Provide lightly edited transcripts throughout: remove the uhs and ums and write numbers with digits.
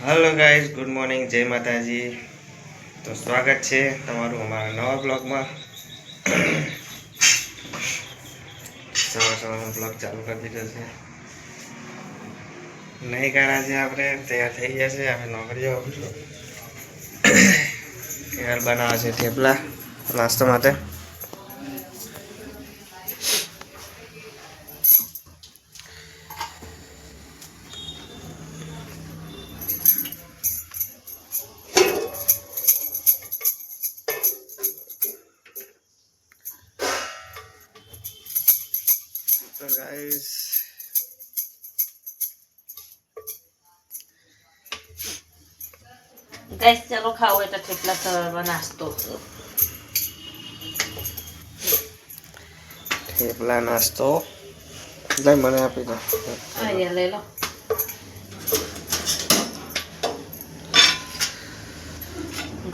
Hello guys, good morning, जय माताजी। तो स्वागत है તમારું અમારા નવા બ્લોગમાં। સવારનો બ્લોગ ચાલુ કરી દીધો છે। નહીં કાઢા છે, આપણે તૈયાર થઈ ગયા છે। અમે નોકરીએ યાર બનાવે છે થેપલા નાસ્તા માટે। तो गाइस चलो खाओ एटा थेपला सवारनो नास्तो। थेपला नास्तो लई मने आपी दो। ये ले लो।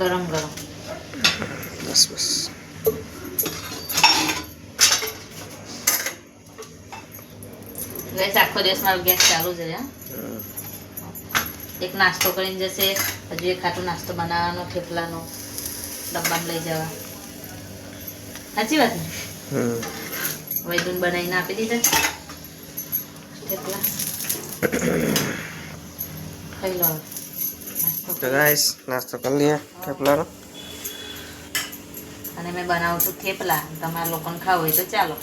गरम गरम बस बस। गैस आखो दिवस मारो गैस चालू ज है। एक नास्तो करीने जैसे हजू एक खाटो नास्तो बनावવાનો थेपलानो डब्बाમાં લઈ જવા। સાચી વાત ને? વૈદુન બનાવીને આપી દીધા થેપલા। ખાઈ લો। तो गाइस नास्तो कर लिया थेपलाનો। અને મેં બનાવું છું થેપલા। તમારા લોકોને ખાવું હોય તો ચાલો।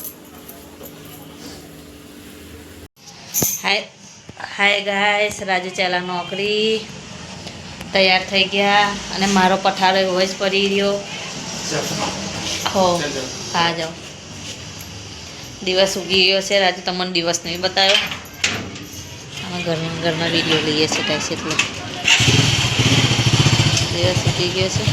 हाय गाइस, राजू चला नौकरी, तैयार थई गया अने मारो पठारो एवो ज पड़ी रह्यो। हो आ जाओ। दिवस उगी गयो छे। राजू तमने दिवस नहीं बतायो। अमे घरना वीडियो लीए छे काई छे એટલે दिवस उगी गयो छे।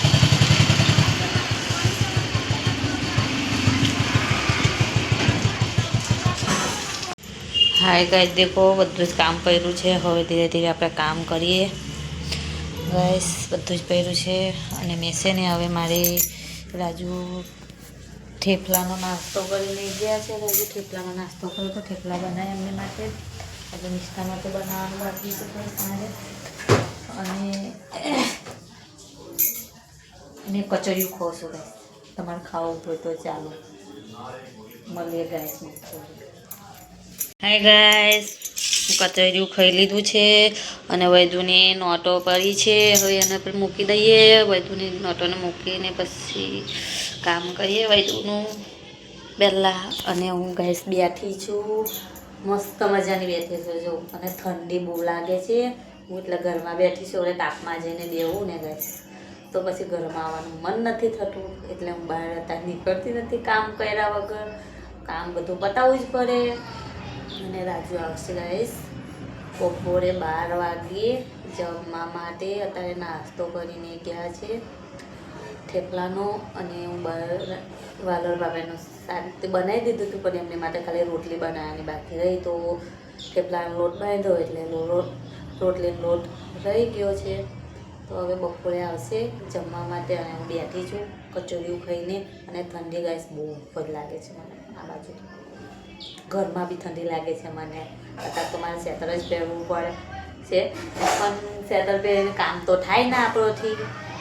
हाय गाइस, देखो बधुं ज काम कर्युं छे। हवे धीरे धीरे आपणे काम करीए। गाइस बधुं ज कर्युं छे अने मैं छे ने हवे मारी राजू थेपलानो नास्तो करी लई गया छे। राजू थेपलानो नास्तो कर्यो तो थेपला बनाव्या एमनी माटे। हजे निष्ठा माटे बनाववानुं बाकी छे सांजे। अने कचोरियुं खाऊं छुं गाइस। तमारे खावुं होय तो चालो, मळीए गाइस। हाय गाइस, कचोरिયું खाई लीधुं छे अने वैदुनी नोटो पड़ी छे। हवे एना पर मूकी दईए। वैदुनी नोटोने मूकीने पछी काम करीए वैदुनुं पहेला। अने हूँ गाइस बेठी छुं, मस्त मजानी बेठी छुं जो। अने ठंडी बहु लागे छे। हूँ एटले घरमां बेठी छुं। हवे तापमां जईने बेहुं ने गाइस तो पछी घरमां आववानुं मन नथी थतुं, एटले हूँ बहार अत्यारे નીકળતી નથી काम कर्या वगर। काम बधुं पतावવું ज पड़े। અને રાજુ આવશે ગાઈસ બપોરે 12 વાગ્યે જમવા માટે। અત્યારે નાસ્તો કરીને ગયા છે થેપલાનો। અને હું વાલર બાબાનું સારી રીતે બનાવી દીધું હતું, પણ એમની માટે ખાલી રોટલી બનાવવાની બાકી રહી। તો થેપલાનો લોટ બાંધ્યો એટલે રોટલીનો લોટ રહી ગયો છે। તો હવે બપોરે આવશે જમવા માટે। અને હું બેઠી છું કચોરીયું ખાઈને। અને ઠંડી ગાઈસ બહુ જ લાગે છે મને આ બાજુ। घरमा भी ठंडी लगे मैंने। अत्यार तो मारे स्वेटर ज पहेरवुं पड़े छे, पण स्वेटर पहेरीने काम तो थाय ना आपणोथी,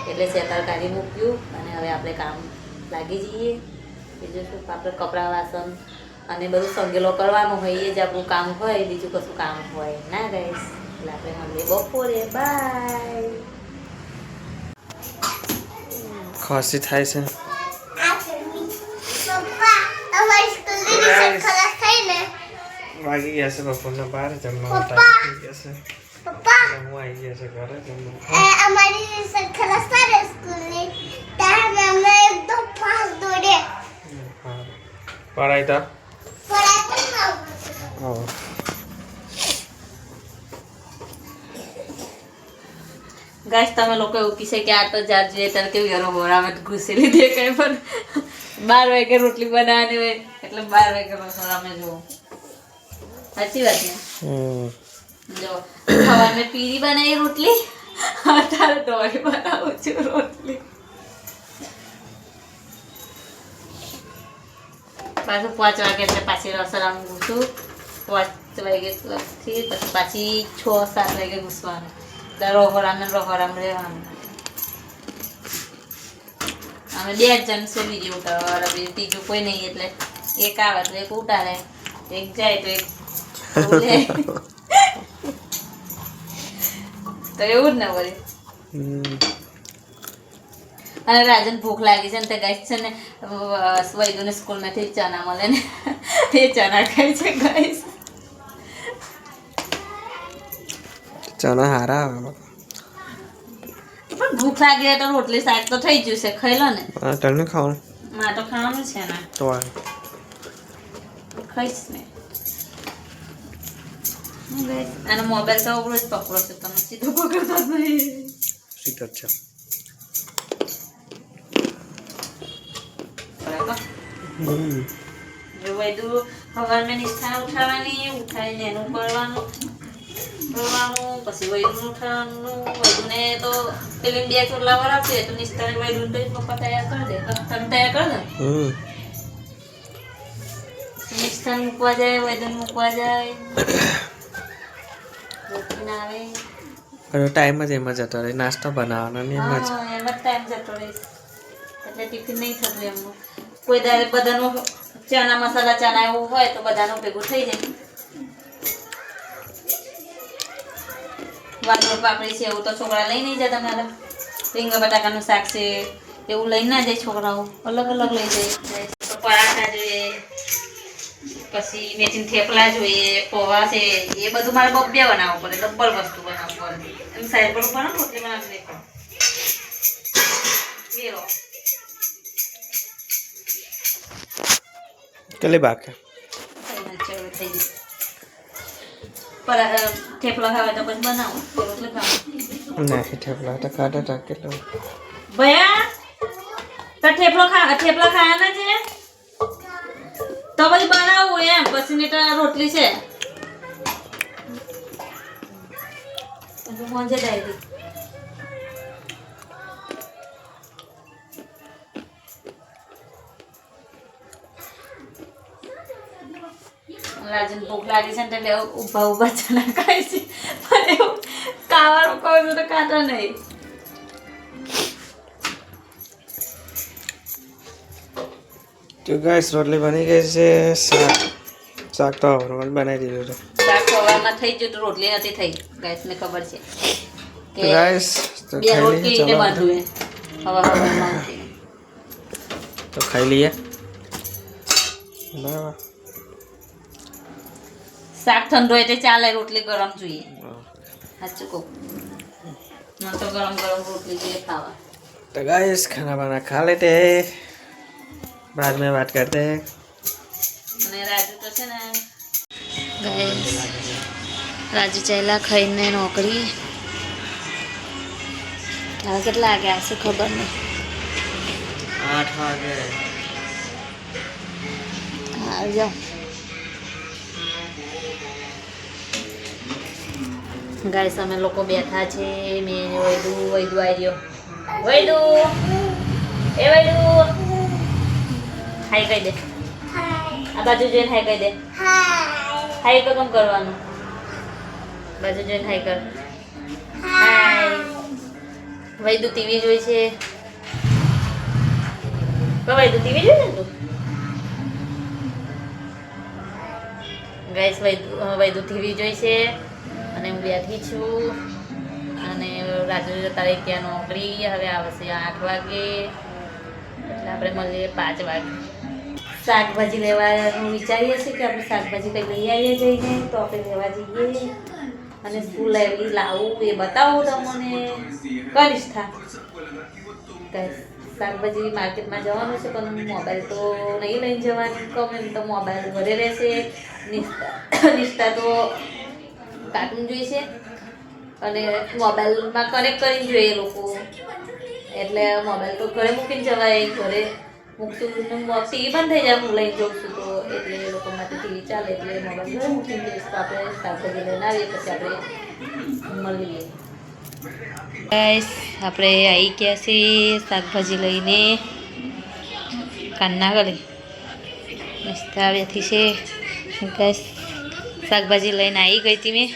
एटले स्वेटर काढी मूक्युं अने हवे आपणे काम लागी जईए। बीजुं शुं, आपणे कपड़ा वासन अने बधुं संगेलो करवानो होय, ए ज आपणुं काम होय, बीजुं कशुं काम होय ना गाइस। એટલે આપણે મળીએ બપોરે। બાય। ખાંસી થાય છે। વાગી ગયા છે બપોરના 12। જમવાનો ટાઈમ થઈ ગયો છે। હું આવી ગયા છે ઘરે જમવા। અમારી રિસર્ચ ખલાસ કરે સ્કૂલની ત્યાં અમે એકદમ ફાસ્ટ દોડે। હા, પढ़ाई તો પડાય પણ ન હા। गाइस તમે લોકો એવું કીશે કે આ તો જાર જોઈએ ત્યારે કેવું યારો બોરામાં ઘૂસેલી દેખાય, પણ 12 વાગે રોટલી બનાવવાની હોય એટલે 12 વાગે રસોડામાં જવું। સાચી વાત ને? જો સવારે પીરી બનાવી રોટલી, અત્યારે ઢોળી બનાવું છું રોટલી। પાછું 5 વાગે એટલે પાછી રસોડામાં ઘૂસું। 5 વાગ્યાથી પછી 6-7 વાગે ઘૂસવાનું। રોહરામ રહેવાનું. અમે 2 જણ છે બીજી ઉઠાવવા, ત્રીજું કોઈ નહીં, એટલે એક આવે તો એક ઉતારે, એક જાય તો એક લે. તો એવું જ ને વળી. અને રાજન ભૂખ લાગી છે ને તે ગાઈસ છે ને વૈદુને સ્કૂલમાંથી ચણા મળે ને એ ચણા ખાય છે ગાઈસ. ચણા હારા આવે પણ ભૂખ લાગી તો રોટલી શાક તો થઈ ગયું છે, ખાઈ લો ને. તને ખાવાનું માં તો ખાવાનું છે ને, તો ખાઈશ ને. અને મોબાઈલ તો ઉભરો જ પકડો છો તમે, સીધો પકડતો જ નહીં. સીધો જ છે. બરાબર. જો વૈદુ સવારમાં નિષ્ઠાને ઉઠાડવાની, ઉઠાડીને એનું કરવાનું, પછી વૈદુને ઉઠાડવાનું. વૈદુને તો પેલી 2 ચોટલા વરાવશે તો નિષ્ઠાને વૈદુને તો પપ્પા તૈયાર કરી દે. તમે તૈયાર કરી દો. નિષ્ઠાને મૂકવા જાય, વૈદુને મૂકવા જાય, રોટલી આવે. ટાઈમ જ એમ જ જતો રહે, નાસ્તો બનાવવાનો ને એમ જ. એમ જ ટાઈમ જતો રહે, એટલે ટિફિન નહીં થતું એમનું. કોઈ દાડે બધાનું ચણા મસાલા ચણા એવું હોય તો બધાનું ભેગું થઈ જાય. વાલોડ પાપડી છે એવું તો છોકરા લઈ નહીં જતા મારા. રીંગણ બટાકાનું શાક છે એવું લઈને ના જાય છોકરાઓ, અલગ અલગ લઈ જાય. તો પરાઠા જોઈએ, પછી મેચીન થેપલા જોઈએ, પૌવા છે, એ બધું મારે 2 બનાવવું પડે, ડબલ વસ્તુ બનાવવું પડે. એમ સાઈડ પર બનાવો રોટલી બનાવી નહીં પણ કેટલી બાકી થઈ ગઈ. થેપલા ખાવા તો પછી બનાવું, રોટલી ખાવા નાખી થેપલા તો ખાધા હતા કેટલું. ભયા તો થેપલા ખાવાના છે તો પછી બનાવવું એમ, પછી ને તો રોટલી છે. મોંજે ડાયરી રાજન ભૂખ લાગી છે ને એટલે ઊભા ચણા ખાય છે, પણ એવું ખાવાનું કહું તો ખાતા નહીં. તો ગાઈસ રોટલી બની ગઈ છે. શાક તો હવારમાં બનાવી દીધું છે. શાક સવારમાં થઈ ગયું તો રોટલી નથી થઈ. ગાઈસને ખબર છે કે ગાઈસ તો 2 રોટલી એટલે બાંધું હવામાં તો ખાઈ લઈએ. બરાબર. શાક ઠંડુ એટલે ચાલે, રોટલી ગરમ જોઈએ. સાચું કહું, મને તો ગરમ ગરમ રોટલી જોઈએ ખાવા. तो गाइस खाना वाना खा लेते हैं, बाद में बात करते हैं. અને રાજુ તો છે ને ગાઈસ, રાજુ ચાલ્યા ખાઈને નોકરી. હવે કેટલા વાગે આવશે ખબર નહીં. 8 વાગે. આવી જાઓ. ગાઈસ અમે લોકો બેઠા છે, મેં વૈદુ આવી ગયો. વૈદુ એ વૈદુ હાઈ કહી દે. આ બાજુ જોઈને હાઈ કહી દે. હાઈ તો કેમ કરવાનું? બાજુ જોઈને હાઈ કર. હાય. વૈદુ ટીવી જોઈ છે. વૈદુ ટીવી જોઈ ને તું? ગાઈસ વૈદુ ટીવી જોઈ છે અને હું બેઠી છું. અને રાજુ તારે ક્યાં નોકરી, હવે આવશે 8 વાગે, એટલે આપણે મળીએ 5 વાગે. શાકભાજી લેવાનું વિચારીએ છીએ કે આપણે શાકભાજી કંઈ લઈ આવીએ જઈને, તો આપણે લેવા જઈએ અને શું લેવી લાવું એ બતાવું તમને. કરીશ થા શાકભાજી માર્કેટમાં જવાનું છે, પણ મોબાઈલ તો નહીં લઈને જવાની. ગમે તો મોબાઈલ ઘરે રહેશે. નિષ્ઠા તો કાર્ટૂન જોઈશે અને મોબાઈલમાં કનેક્ટ કરીને જોઈએ લોકો, એટલે મોબાઈલ તો ઘરે મૂકીને જવાય. ઘરે મૂકશું ટીવી બંધ થઈ જાય, હું લઈને જાઉં છું તો, એટલે એ લોકો માટે ટીવી ચાલે એટલે મોબાઈલ ઘરે મૂકીને જઈશ. તો આપણે શાકભાજી લઈને આવીએ, પછી આપણે મળીએ. ગાઈસ આપણે આવી ગયા છીએ શાકભાજી લઈને. કાનના ગલે મસ્તા બેઠી છે ગાઈસ. શાકભાજી લઈને આવી ગઈ હતી મેં.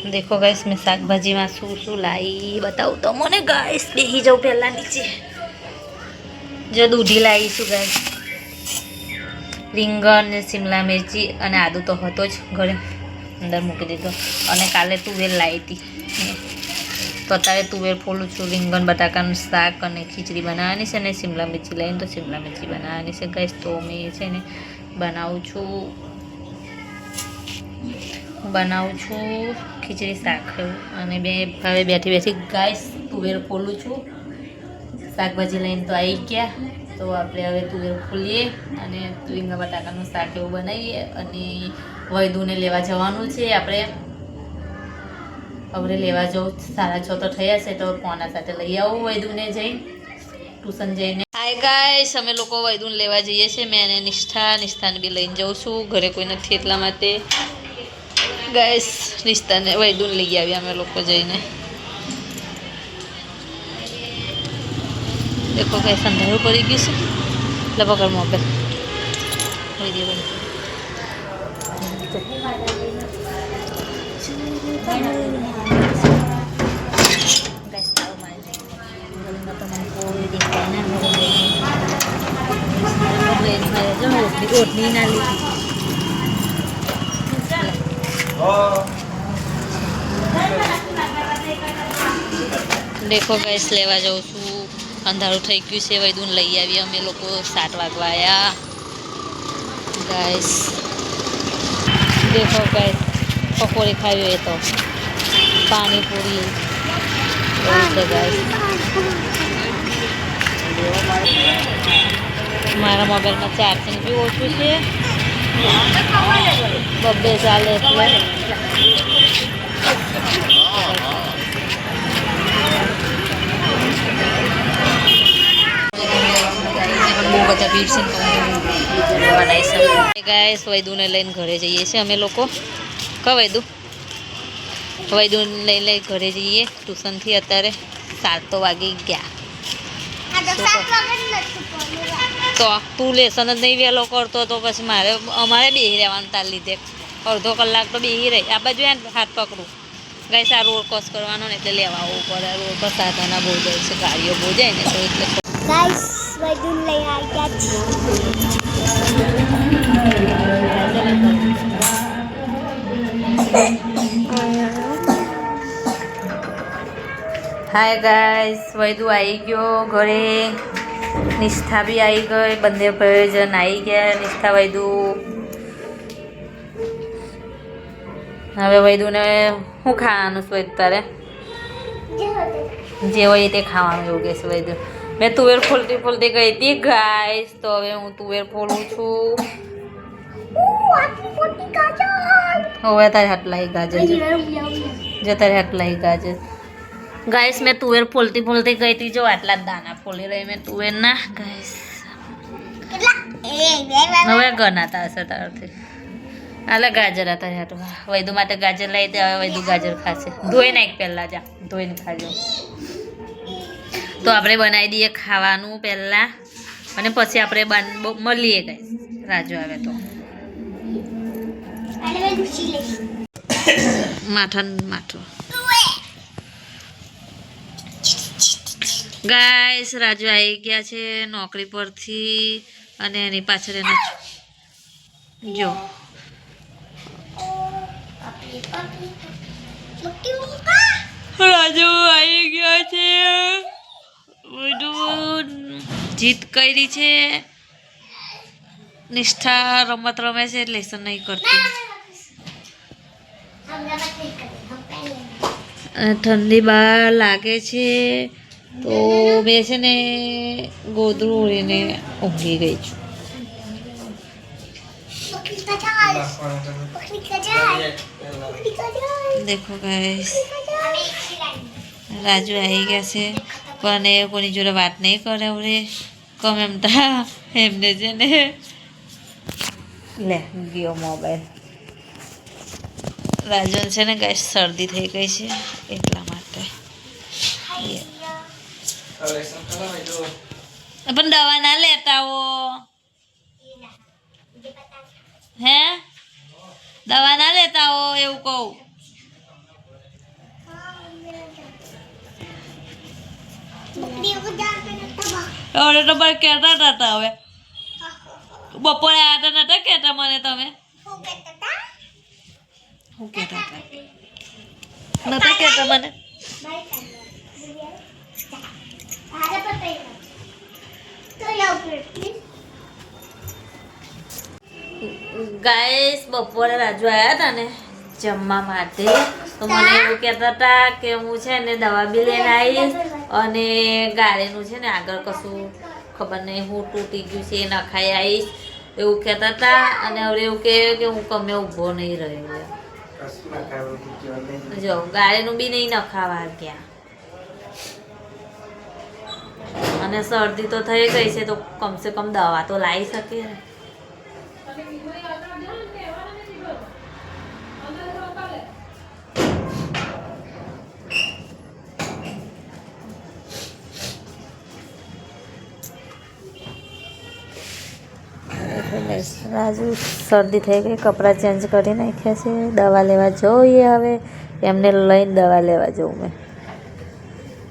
देखो गाइस मैं शाक भाजी में शू लाई बताऊँ तो मैंने गाइस बेही जाऊँ पहला नीचे जो दूधी लाई छू गाइस રીંગણ ને શિમલા મિર્ચી અને આદુ તો હતો જ ઘરે અંદર મૂકી દીધો અને કાલે તુવેર લાવી હતી તો અત્યારે તુવેર ફોલું છું રીંગણ બટાકાનું શાક અને ખીચડી બનાવવાની છે ને શિમલા મિર્ચી લઈને તો શિમલા મિર્ચી બનાવવાની છે ગાઈસ તો મેં છે ને બનાવું છું ખીચડી શાક અને હવે બેઠી ગાઈસ તુવેર ફોલું છું શાકભાજી લઈને તો આવી ગયા તો આપણે હવે તુવેર ફોલીએ અને રીંગણ બટાકાનું શાક એવું બનાવીએ અને વૈદુને લેવા જવાનું છે આપણે હવે લેવા જાઉં 6:30 તો થયા છે તો પોણા સાથે લઈ આવું વૈદુને જઈને ટ્યુશન જઈને હાય ગાઈસ અમે લોકો વૈદુને લેવા જઈએ છીએ મેં અને નિષ્ઠાને બી લઈને જાઉં છું ઘરે કોઈ નથી એટલા માટે ગાઈસ નિષ્ઠાને વૈદુને લઈ આવ્યા અમે લોકો જઈને देखो कैसे अंधारू पड़ी गई से ले पकड़ मोबाइल वीडियो बन देखो गैस लेवा जाऊँ छू अंधारू થઈ ગયું છે વૈદુને લઈ આવી અમે લોકો 7 વાગવા આવ્યા ગાઈસ देखो गाइस पकोड़ी खाई है तो पानी पूरी गाइस મારા મોબાઈલમાં ચાર્જિંગ બી ઓછું છે બબ્બે ચાલે એટલે ગાઈસ વૈદુને લઈને ઘરે જઈએ છીએ અમે લોકો વૈદુને લઈને ઘરે જઈએ ટ્યુશનથી અત્યારે 7 તો વાગી ગયા તો તું લેસન જ નહીં વહેલો કરતો તો પછી અમારે બેહી રહેવાનું તાર લીધે અડધો કલાક તો બેહી રહી આ બાજુ હાથ પકડું ગાઈસ આ રોડ ક્રોસ કરવાનો ને એટલે લેવા આવવું પડે રોડ પર સાધના બહુ જાય છે ગાડીઓ બહુ જાય ને તો એટલે ગાઈસ વૈદુન લઈ આવ્યા હાય ગાઈસ વૈદુ આવી ગયો ઘરે નિષ્ઠા બી આવી ગઈ બંને જણ આવી ગયા નિષ્ઠા વૈદુ હવે વૈદુને શું ખાવાનું છે તારે જે હોય તે ખાવાનું એવું કે છે વૈદુ મેં તુવેર ફોલતી ગઈ હતી ગાઈસ તો હવે હું તુવેર ફોલું છું હવે તારે હાથ લાવી ગાજર જો તારે હાથ લાવી ગાજર ગાઈસ મેં તુવેર ફોલતી ગઈ હતી જો આટલા જ દાના ફોલી રહી મેં તુવેરના ગાઈસ હવે ગણાતા હશે તારથી આલા ગાજર હતા યાર વૈદુ માટે ગાજર લઈ દે હવે વૈદુ ગાજર ખાશે ધોઈ નાખ પહેલાં જા ધોઈને ખાજો તો આપણે બનાવી દઈએ ખાવાનું પહેલાં અને પછી આપણે મળીએ ગાઈસ રાજુ આવે તો માથું ગાઈસ રાજુ આવી ગયા છે નોકરી પરથી અને એની પાછળ એને જો રાજુ આવી ગયા છે બધું જીત કરી છે નિષ્ઠા રમત રમે છે લેસન નહીં કરતી ઠંડી બહાર લાગે છે તો મેં છે ને ગોદરું ઓળીને ઊંઘી ગઈ છું देखो गाइस રાજુ આવી ગયા છે પણ એ કોની જોડે વાત નહીં કરે હવે ગમે એમ તા એમને છે ને લે ગયો મોબાઈલ રાજુ છે ને ગાઈસ શરદી થઈ ગઈ છે એટલા માટે પણ દવા ના લેતા હો હે દવા ના લેતા હો એવું કહું હવે તો ભાઈ કહેતા હતા હવે બપોરે આટા નતા કહેતા મને તમે શું કહેતા હતા નતા કહેતા મને ગાઈસ બપોરે રાજુ આવ્યા હતા ને જમવા માટે તો મને એવું કહેતા હતા કે હું છે ને દવા બી લઈને આવીશ અને ગાડીનું છે ને આગળ કશું ખબર નહીં હું તૂટી ગયું છે એ નખાઈ આવીશ એવું કહેતા હતા અને હવે એવું કહે કે હું કમે ઊભો નહીં રહ્યો જો ગાડીનું બી નહીં નખાવા ગયા અને શરદી તો થઈ ગઈ છે તો કમસે કમ દવા તો લાવી શકે ને રાજુ શરદી થઈ ગઈ કપડાં ચેન્જ કરી નાખ્યા છે દવા લેવા જઈએ હવે એમને લઈને દવા લેવા જવું મેં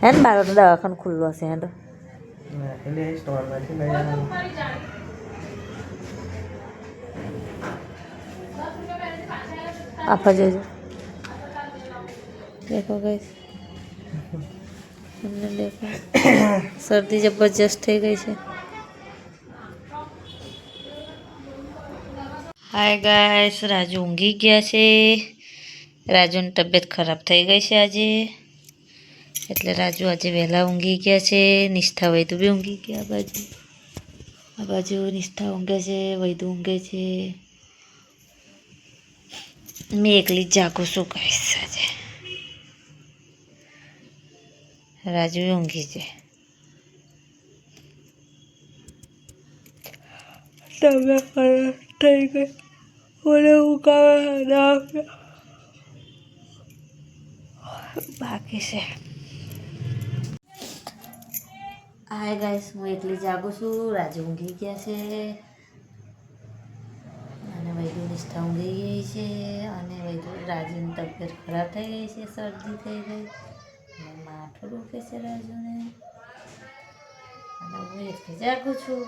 હે ને બાર દવાખાનું ખુલ્લું હશે હેન્ડ આપા જોજો દેખો ગઈ એમને દેખો શરદી જબરજસ્ત થઈ ગઈ છે હાય ગાઈસ રાજુ ઊંઘી ગયા છે રાજુની તબિયત ખરાબ થઈ ગઈ છે આજે એટલે રાજુ આજે વહેલા ઊંઘી ગયા છે નિષ્ઠા વૈદુ બી ઊંઘી ગયા આ બાજુ નિષ્ઠા ઊંઘે છે વૈદુ ઊંઘે છે મેં એકલી જ જાગું શું કહીશ આજે રાજુ ઊંઘી છે તબિયત ખરાબ થઈ ગઈ મને ઊંઘાવે બાકી છે હાય ગાઈસ હું એકલી જાગું છું રાજુ ઊંઘી ગયા છે અને વૈદુ નિષ્ઠા ઊંઘી ગઈ છે અને વૈદુ રાજુની તબિયત ખરાબ થઈ ગઈ છે શરદી થઈ ગઈ અને માથું દુખે છે રાજુને અને હું એકલી જાગું છું